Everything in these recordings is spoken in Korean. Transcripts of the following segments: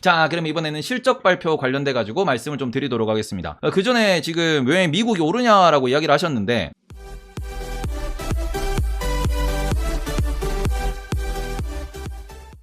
자, 그럼 이번에는 실적 발표 관련돼 가지고 말씀을 좀 드리도록 하겠습니다. 그 전에 지금 왜 미국이 오르냐라고 이야기를 하셨는데,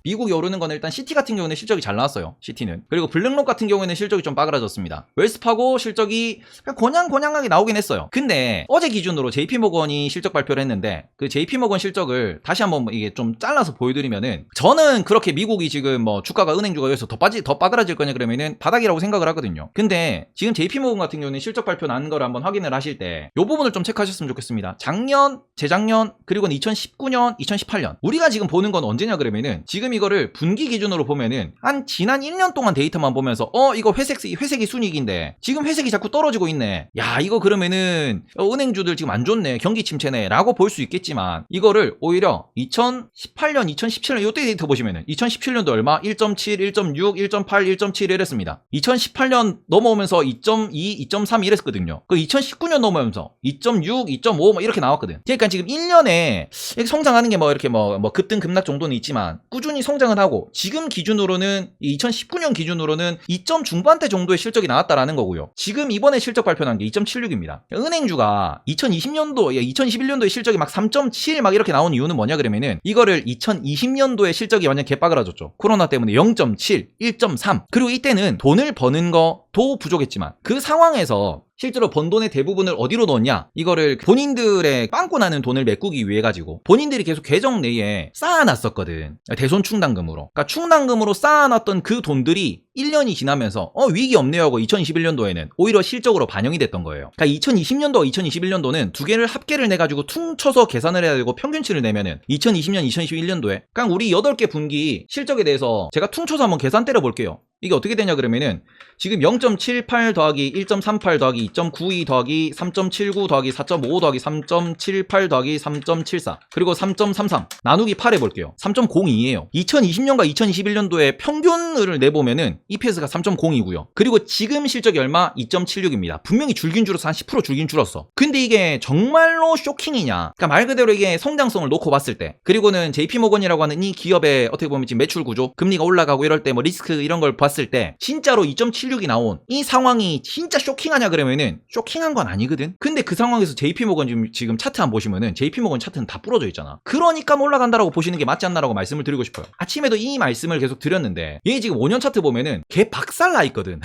미국이 오르는 거는 일단 시티 같은 경우는 실적이 잘 나왔어요. 시티는. 그리고 블랙록 같은 경우에는 실적이 좀 빠그라졌습니다. 웰스파고 실적이 그냥 고냥하게 나오긴 했어요. 근데 어제 기준으로 JP모건이 실적 발표를 했는데, 그 JP모건 실적을 다시 한번 이게 좀 잘라서 보여드리면은, 저는 그렇게 미국이 지금 뭐 주가가 은행주가 여기서 더 빠그라질 거냐 그러면은 바닥이라고 생각을 하거든요. 근데 지금 JP모건 같은 경우는 실적 발표 난 거를 한번 확인을 하실 때 이 부분을 좀 체크하셨으면 좋겠습니다. 작년, 재작년, 그리고는 2019년, 2018년. 우리가 지금 보는 건 언제냐 그러면은, 지금 이거를 분기 기준으로 보면은 한 지난 1년 동안 데이터만 보면서 이거 회색이 순이익인데 지금 회색이 자꾸 떨어지고 있네. 야, 이거 그러면은 은행주들 지금 안 좋네, 경기 침체네 라고 볼 수 있겠지만, 이거를 오히려 2018년, 2017년 요때 데이터 보시면은 2017년도 얼마? 1.7, 1.6, 1.8, 1.7 이랬습니다. 2018년 넘어오면서 2.2, 2.3 이랬거든요. 그 2019년 넘어오면서 2.6, 2.5 이렇게 나왔거든. 그러니까 지금 1년에 성장하는 게 이렇게 급등 급락 정도는 있지만 꾸준히 성장을 하고, 지금 기준으로는 2019년 기준으로는 2점 중반대 정도의 실적이 나왔다라는 거고요. 지금 이번에 실적 발표한 게 2.76입니다. 은행주가 2021년도에 실적이 막 3.7 막 이렇게 나온 이유는 뭐냐 그러면은, 이거를 2020년도에 실적이 완전 개빠그라졌죠. 코로나 때문에 0.7, 1.3. 그리고 이때는 돈을 버는 거도 부족했지만, 그 상황에서 실제로 번 돈의 대부분을 어디로 넣었냐? 이거를 본인들의 빵꾸 나는 돈을 메꾸기 위해 가지고 본인들이 계속 계정 내에 쌓아놨었거든. 대손 충당금으로. 그러니까 충당금으로 쌓아놨던 그 돈들이 1년이 지나면서 위기 없네요 하고 2021년도에는 오히려 실적으로 반영이 됐던 거예요. 그러니까 2020년도와 2021년도는 두 개를 합계를 내가지고 퉁쳐서 계산을 해야 되고 평균치를 내면은 2020년, 2021년도에 그냥 우리 8개 분기 실적에 대해서 제가 퉁쳐서 한번 계산 때려 볼게요. 이게 어떻게 되냐 그러면은, 지금 0.78 더하기 1.38 더하기 2.92 더하기 3.79 더하기 4.5 더하기 3.78 더하기 3.74 그리고 3.33 나누기 8 해볼게요. 3.02예요. 2020년과 2021년도에 평균을 내보면은 EPS가 3.02고요. 그리고 지금 실적이 얼마? 2.76입니다. 분명히 줄긴 줄어서 한 10% 줄긴 줄었어. 근데 이게 정말로 쇼킹이냐? 그러니까 말 그대로 이게 성장성을 놓고 봤을 때, 그리고는 JP모건이라고 하는 이 기업의 어떻게 보면 지금 매출 구조, 금리가 올라가고 이럴 때 리스크 이런 걸 봤을 때 진짜로 2.76이 나온 이 상황이 진짜 쇼킹하냐 그러면은 쇼킹한 건 아니거든. 근데 그 상황에서 JP모건 지금 차트 한번 보시면은 JP모건 차트는 다 부러져 있잖아. 그러니까 올라간다라고 보시는 게 맞지 않나라고 말씀을 드리고 싶어요. 아침에도 이 말씀을 계속 드렸는데, 얘 지금 5년 차트 보면은 걔 박살 나 있거든.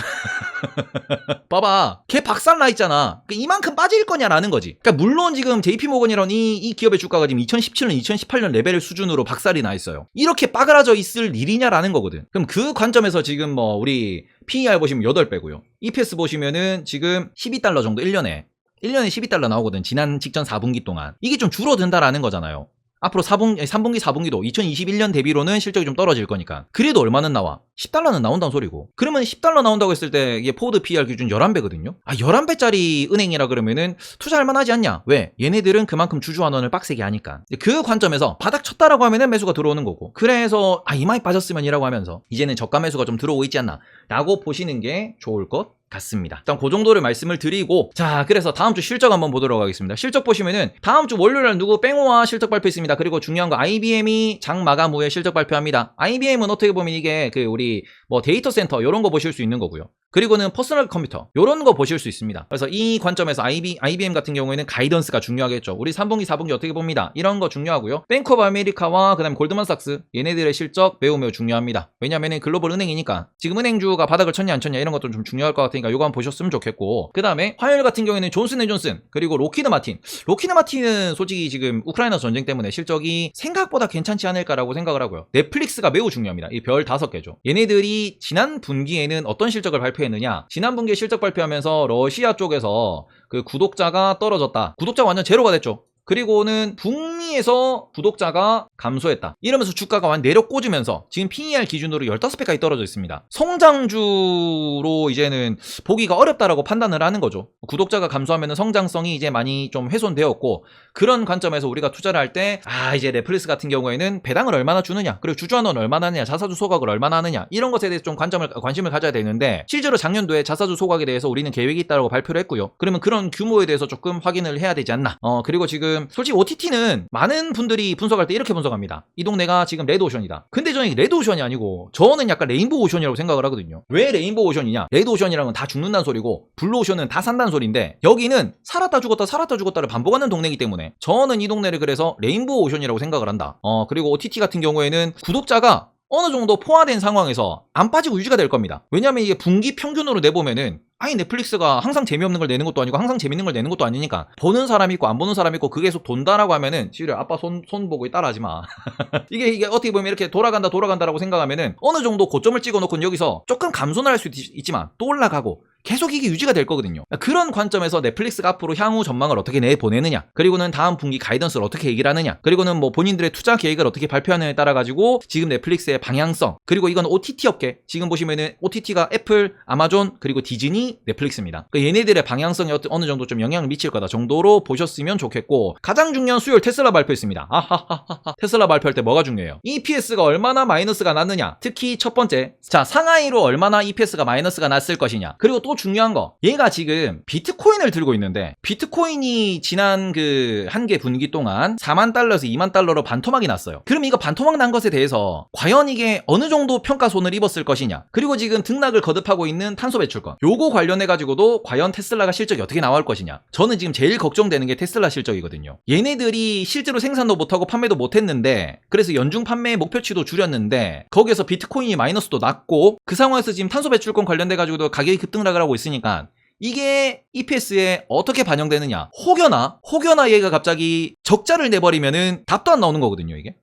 봐봐, 걔 박살 나 있잖아. 그러니까 이만큼 빠질 거냐라는 거지. 그러니까 물론 지금 JP모건이라는 이 기업의 주가가 지금 2017년, 2018년 레벨 수준으로 박살이 나 있어요. 이렇게 빠그라져 있을 일이냐라는 거거든. 그럼 그 관점에서 지금 우리 PER 보시면 8배고요. EPS 보시면은 지금 12달러 정도 1년에 12달러 나오거든. 지난 직전 4분기 동안. 이게 좀 줄어든다라는 거잖아요. 앞으로 3분기, 4분기도 2021년 대비로는 실적이 좀 떨어질 거니까. 그래도 얼마는 나와? 10달러는 나온다는 소리고. 그러면 10달러 나온다고 했을 때 이게 포워드 PER 기준 11배거든요? 11배짜리 은행이라 그러면은 투자할 만하지 않냐? 왜? 얘네들은 그만큼 주주환원을 빡세게 하니까. 그 관점에서 바닥 쳤다라고 하면은 매수가 들어오는 거고. 그래서 이마이 빠졌으면이라고 하면서 이제는 저가 매수가 좀 들어오고 있지 않나? 라고 보시는 게 좋을 것 같습니다. 일단 그 정도를 말씀을 드리고, 자, 그래서 다음 주 실적 한번 보도록 하겠습니다. 실적 보시면은 다음 주 월요일날 누구 뺑오와 실적 발표 있습니다. 그리고 중요한 거 IBM이 장 마감 후에 실적 발표합니다. IBM은 어떻게 보면 이게 우리 데이터 센터 요런 거 보실 수 있는 거고요. 그리고는 퍼스널 컴퓨터 요런 거 보실 수 있습니다. 그래서 이 관점에서 IBM 같은 경우에는 가이던스가 중요하겠죠. 우리 3분기 4분기 어떻게 봅니다. 이런 거 중요하고요. 뱅크 오브 아메리카와 그 다음에 골드만삭스 얘네들의 실적 매우 중요합니다. 왜냐면은 글로벌 은행이니까 지금 은행주가 바닥을 쳤냐 안 쳤냐 이런 것도 좀 중요할 것 같으니까 요거 한번 보셨으면 좋겠고, 그 다음에 화요일 같은 경우에는 존슨앤존슨 그리고 로키드 마틴은 솔직히 지금 우크라이나 전쟁 때문에 실적이 생각보다 괜찮지 않을까라고 생각을 하고요. 넷플릭스가 매우 중요합니다. 이 별 5개죠. 얘네들이 지난 분기에는 어떤 실적을 발표했느냐, 지난 분기에 실적 발표하면서 러시아 쪽에서 그 구독자가 떨어졌다. 구독자가 완전 제로가 됐죠. 그리고는 북미에서 구독자가 감소했다. 이러면서 주가가 완전 내려 꽂으면서 지금 PER 기준으로 15배까지 떨어져 있습니다. 성장주로 이제는 보기가 어렵다라고 판단을 하는 거죠. 구독자가 감소하면 성장성이 이제 많이 좀 훼손되었고, 그런 관점에서 우리가 투자를 할 때 이제 넷플릭스 같은 경우에는 배당을 얼마나 주느냐, 그리고 주주환원 얼마나 하느냐, 자사주 소각을 얼마나 하느냐, 이런 것에 대해서 좀 관심을 가져야 되는데, 실제로 작년도에 자사주 소각에 대해서 우리는 계획이 있다고 발표를 했고요. 그러면 그런 규모에 대해서 조금 확인을 해야 되지 않나. 그리고 지금 지금 솔직히 OTT는 많은 분들이 분석할 때 이렇게 분석합니다. 이 동네가 지금 레드오션이다. 근데 저는 레드오션이 아니고 저는 약간 레인보우 오션이라고 생각을 하거든요. 왜 레인보우 오션이냐? 레드오션이라는 건 다 죽는다는 소리고 블루오션은 다 산다는 소리인데 여기는 살았다 죽었다를 반복하는 동네이기 때문에 저는 이 동네를 그래서 레인보우 오션이라고 생각을 한다. 그리고 OTT 같은 경우에는 구독자가 어느 정도 포화된 상황에서 안 빠지고 유지가 될 겁니다. 왜냐면 이게 분기 평균으로 내보면은 아니 넷플릭스가 항상 재미없는 걸 내는 것도 아니고 항상 재밌는 걸 내는 것도 아니니까 보는 사람이 있고 안 보는 사람이 있고 그게 계속 돈다라고 하면은 시우야 아빠 손 보고 따라하지 마. 이게 어떻게 보면 이렇게 돌아간다라고 생각하면은 어느 정도 고점을 찍어놓고 여기서 조금 감소는 할 수 있지만 또 올라가고 계속 이게 유지가 될 거거든요. 그런 관점에서 넷플릭스가 앞으로 향후 전망을 어떻게 내보내느냐, 그리고는 다음 분기 가이던스를 어떻게 얘기를 하느냐, 그리고는 뭐 본인들의 투자 계획을 어떻게 발표하느냐에 따라 가지고 지금 넷플릭스의 방향성, 그리고 이건 OTT 업계, 지금 보시면은 OTT가 애플, 아마존, 그리고 디즈니, 넷플릭스입니다. 그러니까 얘네들의 방향성이 어느 정도 좀 영향을 미칠 거다 정도로 보셨으면 좋겠고, 가장 중요한 수요일 테슬라 발표했습니다. 테슬라 발표할 때 뭐가 중요해요? EPS가 얼마나 마이너스가 났느냐, 특히 첫 번째, 자 상하이로 얼마나 EPS가 마이너스가 났을 것이냐, 그리고 또 중요한 거, 얘가 지금 비트코인을 들고 있는데 비트코인이 지난 그 한 개 분기 동안 4만 달러에서 2만 달러로 반토막이 났어요. 그럼 이거 반토막 난 것에 대해서 과연 이게 어느 정도 평가손을 입었을 것이냐, 그리고 지금 등락을 거듭하고 있는 탄소 배출권, 요거 관련해 가지고도 과연 테슬라가 실적이 어떻게 나올 것이냐. 저는 지금 제일 걱정되는 게 테슬라 실적이거든요. 얘네들이 실제로 생산도 못하고 판매도 못했는데, 그래서 연중 판매 목표치도 줄였는데 거기에서 비트코인이 마이너스도 났고, 그 상황에서 지금 탄소 배출권 관련돼 가지고도 가격이 급등락을 하고 있으니까 이게 EPS에 어떻게 반영되느냐. 혹여나 얘가 갑자기 적자를 내버리면은 답도 안 나오는 거거든요, 이게.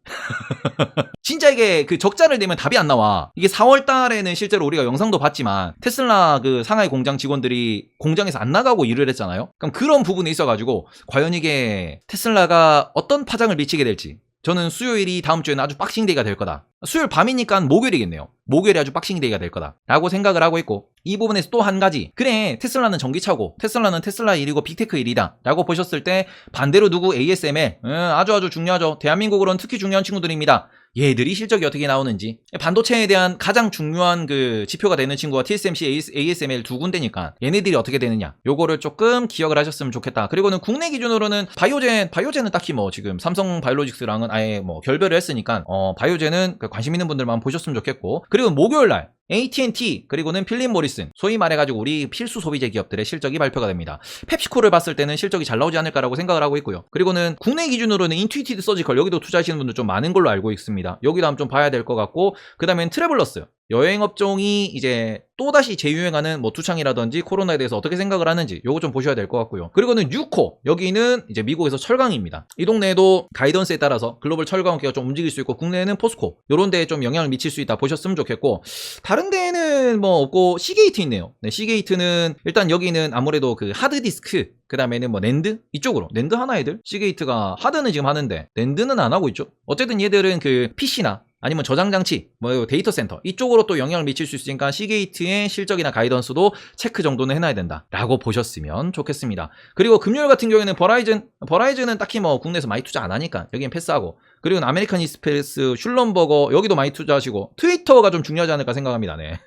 진짜 이게 그 적자를 내면 답이 안 나와. 이게 4월 달에는 실제로 우리가 영상도 봤지만 테슬라 그 상하이 공장 직원들이 공장에서 안 나가고 일을 했잖아요. 그럼 그런 부분이 있어가지고 과연 이게 테슬라가 어떤 파장을 미치게 될지, 저는 수요일이 다음 주에는 아주 박싱데이가 될 거다. 수요일 밤이니까 목요일이겠네요. 목요일이 아주 박싱데이가 될 거다 라고 생각을 하고 있고, 이 부분에서 또 한 가지, 그래 테슬라는 전기차고 테슬라는 테슬라 일이고 빅테크 일이다 라고 보셨을 때 반대로 누구 ASML, 아주 중요하죠. 대한민국으로는 특히 중요한 친구들입니다. 얘들이 실적이 어떻게 나오는지, 반도체에 대한 가장 중요한 그 지표가 되는 친구가 TSMC, ASML 두 군데니까 얘네들이 어떻게 되느냐, 요거를 조금 기억을 하셨으면 좋겠다. 그리고는 국내 기준으로는 바이오젠은 딱히 뭐 지금 삼성 바이오로직스랑은 아예 뭐 결별을 했으니까 바이오젠은 관심 있는 분들만 보셨으면 좋겠고, 그리고 목요일날 AT&T 그리고는 필립 모리슨, 소위 말해가지고 우리 필수 소비재 기업들의 실적이 발표가 됩니다. 펩시코를 봤을 때는 실적이 잘 나오지 않을까라고 생각을 하고 있고요. 그리고는 국내 기준으로는 인투이티드 서지컬, 여기도 투자하시는 분들 좀 많은 걸로 알고 있습니다. 여기도 한번 좀 봐야 될 것 같고, 그 다음엔 트래블러스, 여행업종이 이제 또다시 재유행하는 뭐 두창이라든지 코로나에 대해서 어떻게 생각을 하는지 요거 좀 보셔야 될 것 같고요. 그리고는 유코, 여기는 이제 미국에서 철강입니다. 이 동네에도 가이던스에 따라서 글로벌 철강업계가 좀 움직일 수 있고, 국내에는 포스코, 요런 데에 좀 영향을 미칠 수 있다 보셨으면 좋겠고, 다른 데에는 뭐 없고 시게이트 있네요. 네, 시게이트는 일단 여기는 아무래도 그 하드디스크, 그 다음에는 뭐 낸드, 이쪽으로 낸드 하나 애들, 시게이트가 하드는 지금 하는데 낸드는 안 하고 있죠. 어쨌든 얘들은 그 PC나 아니면 저장장치, 뭐 데이터 센터 이쪽으로 또 영향을 미칠 수 있으니까 시게이트의 실적이나 가이던스도 체크 정도는 해놔야 된다 라고 보셨으면 좋겠습니다. 그리고 금요일 같은 경우에는 버라이즌은 딱히 뭐 국내에서 많이 투자 안 하니까 여기는 패스하고, 그리고 아메리칸 익스프레스, 슐럼버거 여기도 많이 투자하시고, 트위터가 좀 중요하지 않을까 생각합니다. 네.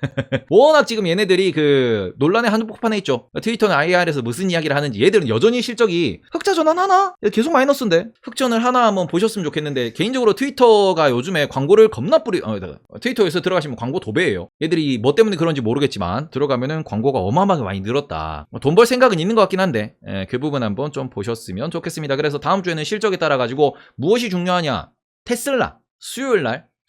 워낙 지금 얘네들이 그 논란의 한복판에 있죠. 트위터는 IR에서 무슨 이야기를 하는지, 얘들은 여전히 실적이 흑자 전환 하나? 계속 마이너스인데 흑전을 하나 한번 보셨으면 좋겠는데, 개인적으로 트위터가 요즘에 광고를 겁나 트위터에서 들어가시면 광고 도배예요. 얘들이 뭐 때문에 그런지 모르겠지만 들어가면은 광고가 어마어마하게 많이 늘었다. 돈 벌 생각은 있는 것 같긴 한데, 그 부분 한번 좀 보셨으면 좋겠습니다. 그래서 다음 주에는 실적에 따라 가지고 무엇이 중요하냐, 테슬라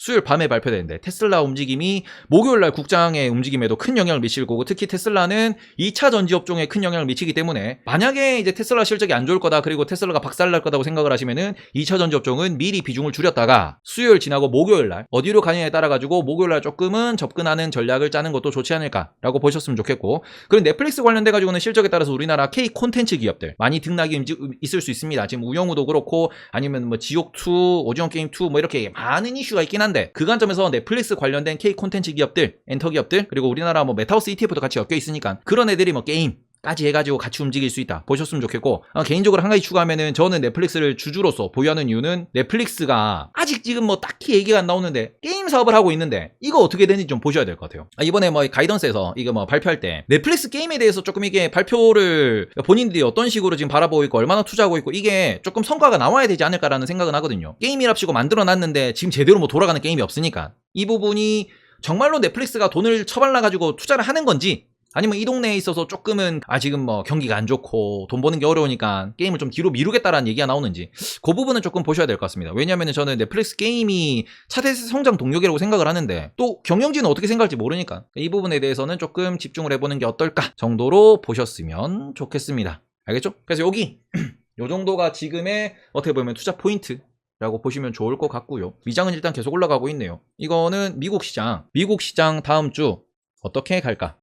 수요일 밤에 발표되는데 테슬라 움직임이 목요일날 국장의 움직임에도 큰 영향을 미칠 거고, 특히 테슬라는 2차 전지 업종에 큰 영향을 미치기 때문에 만약에 이제 테슬라 실적이 안 좋을 거다, 그리고 테슬라가 박살날 거다고 생각을 하시면은 2차 전지 업종은 미리 비중을 줄였다가 수요일 지나고 목요일날 어디로 가느냐에 따라 가지고 목요일날 조금은 접근하는 전략을 짜는 것도 좋지 않을까라고 보셨으면 좋겠고, 그리고 넷플릭스 관련돼 가지고는 실적에 따라서 우리나라 K 콘텐츠 기업들 많이 등락이 있을 수 있습니다. 지금 우영우도 그렇고 아니면 뭐 지옥2, 오징어 게임2 뭐 이렇게 많은 이슈가 있긴 한데, 그 관점에서 넷플릭스 관련된 K 콘텐츠 기업들, 엔터 기업들, 그리고 우리나라 뭐 메타버스 ETF도 같이 엮여 있으니까 그런 애들이 뭐 게임, 까지 해가지고 같이 움직일 수 있다 보셨으면 좋겠고, 개인적으로 한 가지 추가하면은 저는 넷플릭스를 주주로서 보유하는 이유는 넷플릭스가 아직 지금 뭐 딱히 얘기가 안 나오는데 게임 사업을 하고 있는데 이거 어떻게 되는지 좀 보셔야 될 것 같아요. 이번에 뭐 가이던스에서 이거 뭐 발표할 때 넷플릭스 게임에 대해서 조금 이게 발표를 본인들이 어떤 식으로 지금 바라보고 있고 얼마나 투자하고 있고 이게 조금 성과가 나와야 되지 않을까라는 생각은 하거든요. 게임이랍시고 만들어놨는데 지금 제대로 뭐 돌아가는 게임이 없으니까 이 부분이 정말로 넷플릭스가 돈을 처발라가지고 투자를 하는 건지, 아니면 이 동네에 있어서 조금은 지금 뭐 경기가 안 좋고 돈 버는 게 어려우니까 게임을 좀 뒤로 미루겠다라는 얘기가 나오는지, 그 부분은 조금 보셔야 될 것 같습니다. 왜냐하면 저는 넷플릭스 게임이 차세 성장 동력이라고 생각을 하는데 또 경영진은 어떻게 생각할지 모르니까 이 부분에 대해서는 조금 집중을 해보는 게 어떨까 정도로 보셨으면 좋겠습니다. 알겠죠? 그래서 여기 요 정도가 지금의 어떻게 보면 투자 포인트 라고 보시면 좋을 것 같고요. 미장은 일단 계속 올라가고 있네요. 이거는 미국 시장 다음 주 어떻게 갈까?